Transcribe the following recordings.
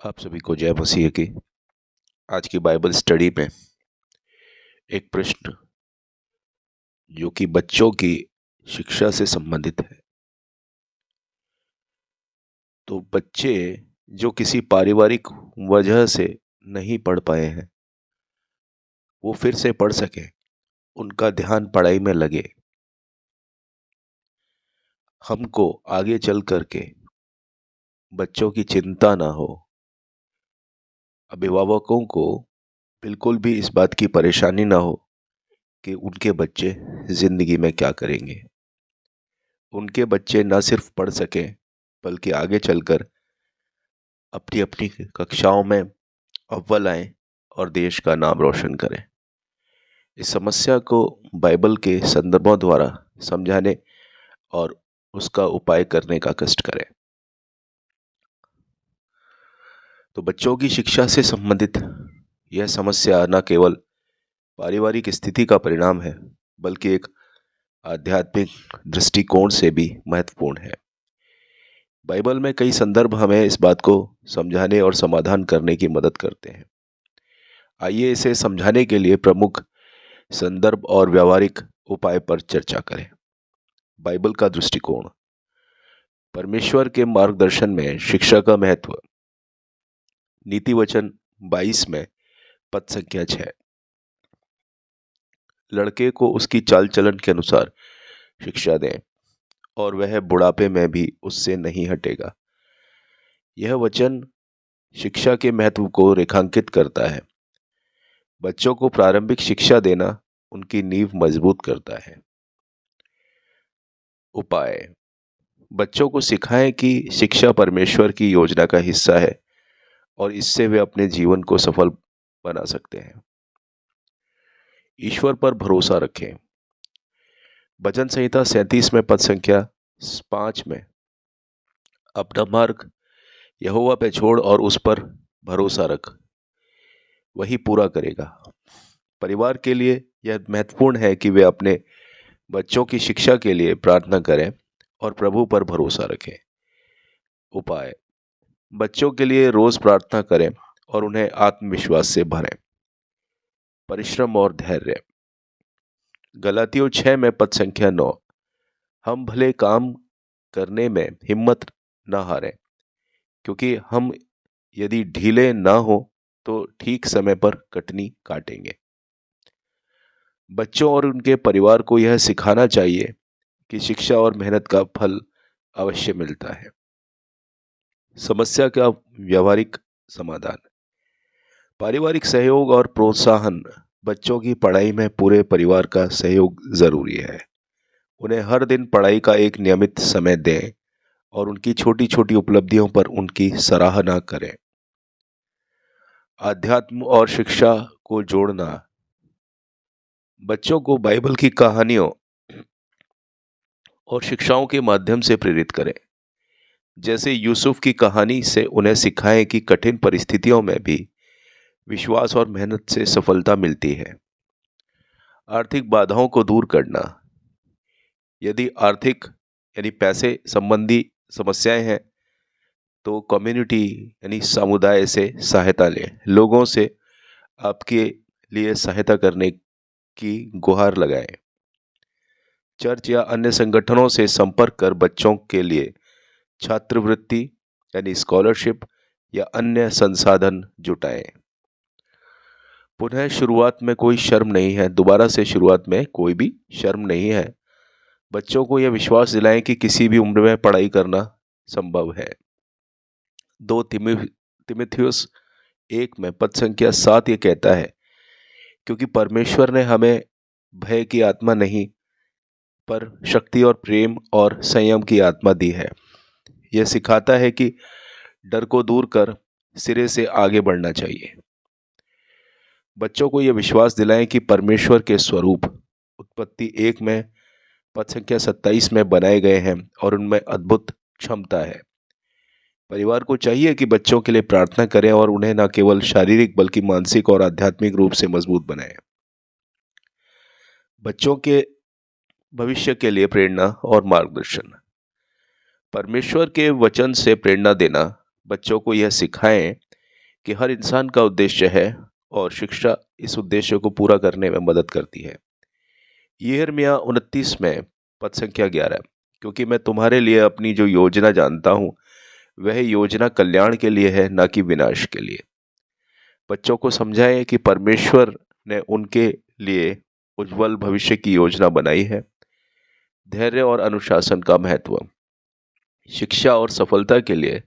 आप सभी को जय मसीह की। आज की बाइबल स्टडी में एक प्रश्न जो कि बच्चों की शिक्षा से संबंधित है। तो बच्चे जो किसी पारिवारिक वजह से नहीं पढ़ पाए हैं, वो फिर से पढ़ सके, उनका ध्यान पढ़ाई में लगे। हमको आगे चल करके बच्चों की चिंता ना हो। अभिभावकों को बिल्कुल भी इस बात की परेशानी ना हो कि उनके बच्चे जिंदगी में क्या करेंगे। उनके बच्चे ना सिर्फ पढ़ सकें बल्कि आगे चलकर अपनी अपनी कक्षाओं में अव्वल आएं और देश का नाम रोशन करें। इस समस्या को बाइबल के संदर्भों द्वारा समझाने और उसका उपाय करने का कष्ट करें। तो बच्चों की शिक्षा से संबंधित यह समस्या न केवल पारिवारिक स्थिति का परिणाम है, बल्कि एक आध्यात्मिक दृष्टिकोण से भी महत्वपूर्ण है। बाइबल में कई संदर्भ हमें इस बात को समझाने और समाधान करने की मदद करते हैं। आइए इसे समझाने के लिए प्रमुख संदर्भ और व्यावहारिक उपाय पर चर्चा करें। बाइबल का दृष्टिकोण। परमेश्वर के मार्गदर्शन में शिक्षा का महत्व। नीति वचन 22 में पद संख्या 6। लड़के को उसकी चाल चलन के अनुसार शिक्षा दें और वह बुढ़ापे में भी उससे नहीं हटेगा। यह वचन शिक्षा के महत्व को रेखांकित करता है। बच्चों को प्रारंभिक शिक्षा देना उनकी नींव मजबूत करता है। उपाय। बच्चों को सिखाएं कि शिक्षा परमेश्वर की योजना का हिस्सा है और इससे वे अपने जीवन को सफल बना सकते हैं। ईश्वर पर भरोसा रखें। भजन संहिता 37 में पद संख्या 5 में अपना मार्ग यहोवा पे छोड़ और उस पर भरोसा रख, वही पूरा करेगा। परिवार के लिए यह महत्वपूर्ण है कि वे अपने बच्चों की शिक्षा के लिए प्रार्थना करें और प्रभु पर भरोसा रखें। उपाय। बच्चों के लिए रोज प्रार्थना करें और उन्हें आत्मविश्वास से भरें। परिश्रम और धैर्य। गलातियों 6 में पद संख्या 9। हम भले काम करने में हिम्मत न हारें, क्योंकि हम यदि ढीले ना हो तो ठीक समय पर कटनी काटेंगे। बच्चों और उनके परिवार को यह सिखाना चाहिए कि शिक्षा और मेहनत का फल अवश्य मिलता है। समस्या का व्यावहारिक समाधान। पारिवारिक सहयोग और प्रोत्साहन। बच्चों की पढ़ाई में पूरे परिवार का सहयोग जरूरी है। उन्हें हर दिन पढ़ाई का एक नियमित समय दें और उनकी छोटी छोटी उपलब्धियों पर उनकी सराहना करें। आध्यात्म और शिक्षा को जोड़ना। बच्चों को बाइबल की कहानियों और शिक्षाओं के माध्यम से प्रेरित करें। जैसे यूसुफ की कहानी से उन्हें सिखाएं कि कठिन परिस्थितियों में भी विश्वास और मेहनत से सफलता मिलती है। आर्थिक बाधाओं को दूर करना। यदि आर्थिक यानी पैसे संबंधी समस्याएं हैं तो कम्युनिटी यानी समुदाय से सहायता लें। लोगों से आपके लिए सहायता करने की गुहार लगाएं। चर्च या अन्य संगठनों से संपर्क कर बच्चों के लिए छात्रवृत्ति यानी स्कॉलरशिप या अन्य संसाधन जुटाएं। पुनः शुरुआत में कोई शर्म नहीं है। दोबारा से शुरुआत में कोई भी शर्म नहीं है। बच्चों को यह विश्वास दिलाएं कि किसी भी उम्र में पढ़ाई करना संभव है। 2 तिमुथियुस 1 में पद संख्या 7 ये कहता है, क्योंकि परमेश्वर ने हमें भय की आत्मा नहीं पर शक्ति और प्रेम और संयम की आत्मा दी है। यह सिखाता है कि डर को दूर कर सिरे से आगे बढ़ना चाहिए। बच्चों को यह विश्वास दिलाएं कि परमेश्वर के स्वरूप उत्पत्ति 1 में पद संख्या 27 में बनाए गए हैं और उनमें अद्भुत क्षमता है। परिवार को चाहिए कि बच्चों के लिए प्रार्थना करें और उन्हें न केवल शारीरिक बल्कि मानसिक और आध्यात्मिक रूप से मजबूत बनाएं। बच्चों के भविष्य के लिए प्रेरणा और मार्गदर्शन। परमेश्वर के वचन से प्रेरणा देना। बच्चों को यह सिखाएं कि हर इंसान का उद्देश्य है और शिक्षा इस उद्देश्य को पूरा करने में मदद करती है। यिर्मयाह 29 में पद संख्या 11, क्योंकि मैं तुम्हारे लिए अपनी जो योजना जानता हूँ वह योजना कल्याण के लिए है, न कि विनाश के लिए। बच्चों को समझाएं कि परमेश्वर ने उनके लिए उज्जवल भविष्य की योजना बनाई है। धैर्य और अनुशासन का महत्व। शिक्षा और सफलता के लिए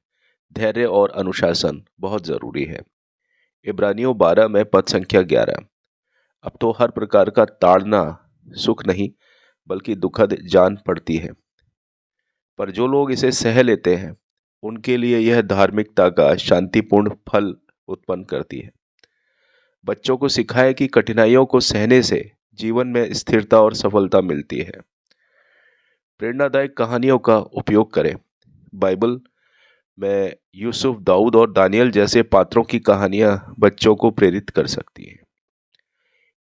धैर्य और अनुशासन बहुत जरूरी है। इब्रानियों 12 में पद संख्या 11, अब तो हर प्रकार का ताड़ना सुख नहीं बल्कि दुखद जान पड़ती है, पर जो लोग इसे सह लेते हैं उनके लिए यह धार्मिकता का शांतिपूर्ण फल उत्पन्न करती है। बच्चों को सिखाएं कि कठिनाइयों को सहने से जीवन में स्थिरता और सफलता मिलती है। प्रेरणादायक कहानियों का उपयोग करें। बाइबल में यूसुफ, दाऊद और दानियल जैसे पात्रों की कहानियां बच्चों को प्रेरित कर सकती हैं।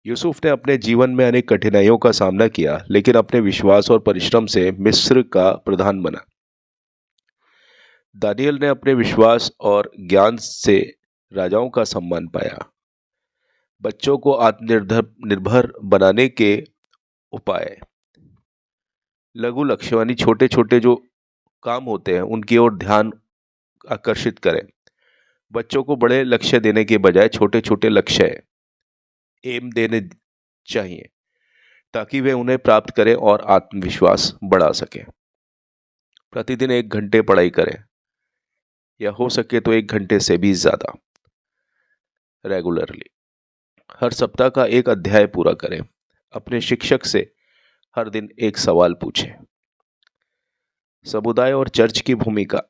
यूसुफ ने अपने जीवन में अनेक कठिनाइयों का सामना किया, लेकिन अपने विश्वास और परिश्रम से मिस्र का प्रधान बना। दानियल ने अपने विश्वास और ज्ञान से राजाओं का सम्मान पाया। बच्चों को आत्मनिर्भर बनाने के उपाय। लघु लक्ष्य यानी छोटे छोटे जो काम होते हैं उनकी ओर ध्यान आकर्षित करें। बच्चों को बड़े लक्ष्य देने के बजाय छोटे छोटे लक्ष्य एम देने चाहिए ताकि वे उन्हें प्राप्त करें और आत्मविश्वास बढ़ा सकें। प्रतिदिन 1 घंटे पढ़ाई करें, या हो सके तो 1 घंटे से भी ज्यादा रेगुलरली। हर सप्ताह का 1 अध्याय पूरा करें। अपने शिक्षक से हर दिन 1 सवाल पूछें। समुदाय और चर्च की भूमिका।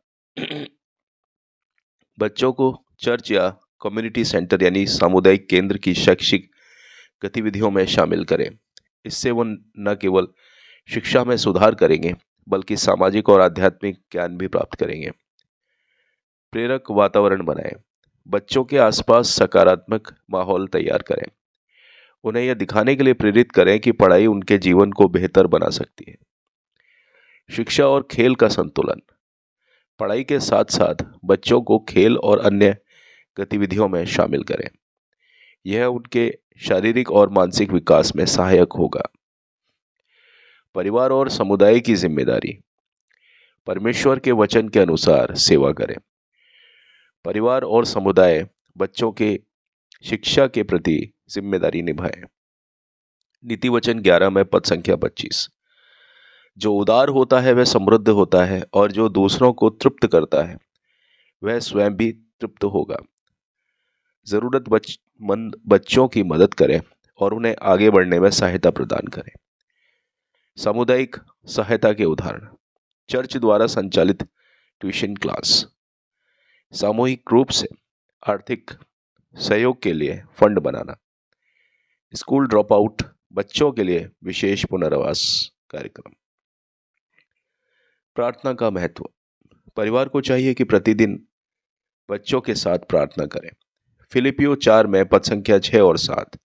बच्चों को चर्च या कम्युनिटी सेंटर यानी सामुदायिक केंद्र की शैक्षिक गतिविधियों में शामिल करें। इससे वो न केवल शिक्षा में सुधार करेंगे बल्कि सामाजिक और आध्यात्मिक ज्ञान भी प्राप्त करेंगे। प्रेरक वातावरण बनाएं। बच्चों के आसपास सकारात्मक माहौल तैयार करें। उन्हें यह दिखाने के लिए प्रेरित करें कि पढ़ाई उनके जीवन को बेहतर बना सकती है। शिक्षा और खेल का संतुलन। पढ़ाई के साथ साथ बच्चों को खेल और अन्य गतिविधियों में शामिल करें। यह उनके शारीरिक और मानसिक विकास में सहायक होगा। परिवार और समुदाय की जिम्मेदारी। परमेश्वर के वचन के अनुसार सेवा करें। परिवार और समुदाय बच्चों के शिक्षा के प्रति जिम्मेदारी निभाएं। नीति वचन 11 में पद संख्या 25, जो उदार होता है वह समृद्ध होता है और जो दूसरों को तृप्त करता है वह स्वयं भी तृप्त होगा। जरूरतमंद बच्चों की मदद करें और उन्हें आगे बढ़ने में सहायता प्रदान करें। सामुदायिक सहायता के उदाहरण। चर्च द्वारा संचालित ट्यूशन क्लास। सामूहिक रूप से आर्थिक सहयोग के लिए फंड बनाना। स्कूल ड्रॉप आउट बच्चों के लिए विशेष पुनर्वास कार्यक्रम। प्रार्थना का महत्व। परिवार को चाहिए कि प्रतिदिन बच्चों के साथ प्रार्थना करें। फिलिपियो 4 में पद संख्या 6 और 7,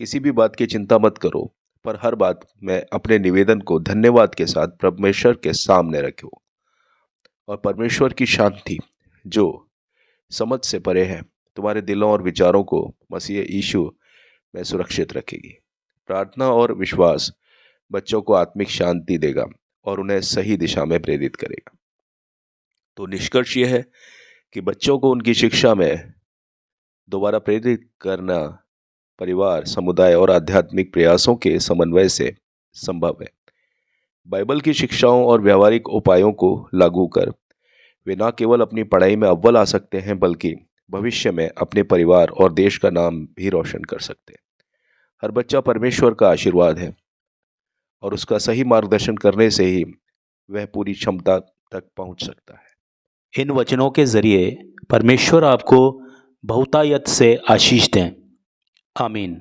किसी भी बात की चिंता मत करो, पर हर बात में अपने निवेदन को धन्यवाद के साथ परमेश्वर के सामने रखो, और परमेश्वर की शांति जो समझ से परे है तुम्हारे दिलों और विचारों को मसीह यीशु में सुरक्षित रखेगी। प्रार्थना और विश्वास बच्चों को आत्मिक शांति देगा और उन्हें सही दिशा में प्रेरित करेगा। तो निष्कर्ष यह है कि बच्चों को उनकी शिक्षा में दोबारा प्रेरित करना परिवार, समुदाय और आध्यात्मिक प्रयासों के समन्वय से संभव है। बाइबल की शिक्षाओं और व्यावहारिक उपायों को लागू कर वे न केवल अपनी पढ़ाई में अव्वल आ सकते हैं बल्कि भविष्य में अपने परिवार और देश का नाम भी रोशन कर सकते हैं। हर बच्चा परमेश्वर का आशीर्वाद है और उसका सही मार्गदर्शन करने से ही वह पूरी क्षमता तक पहुंच सकता है। इन वचनों के जरिए परमेश्वर आपको बहुतायत से आशीष दें। आमीन।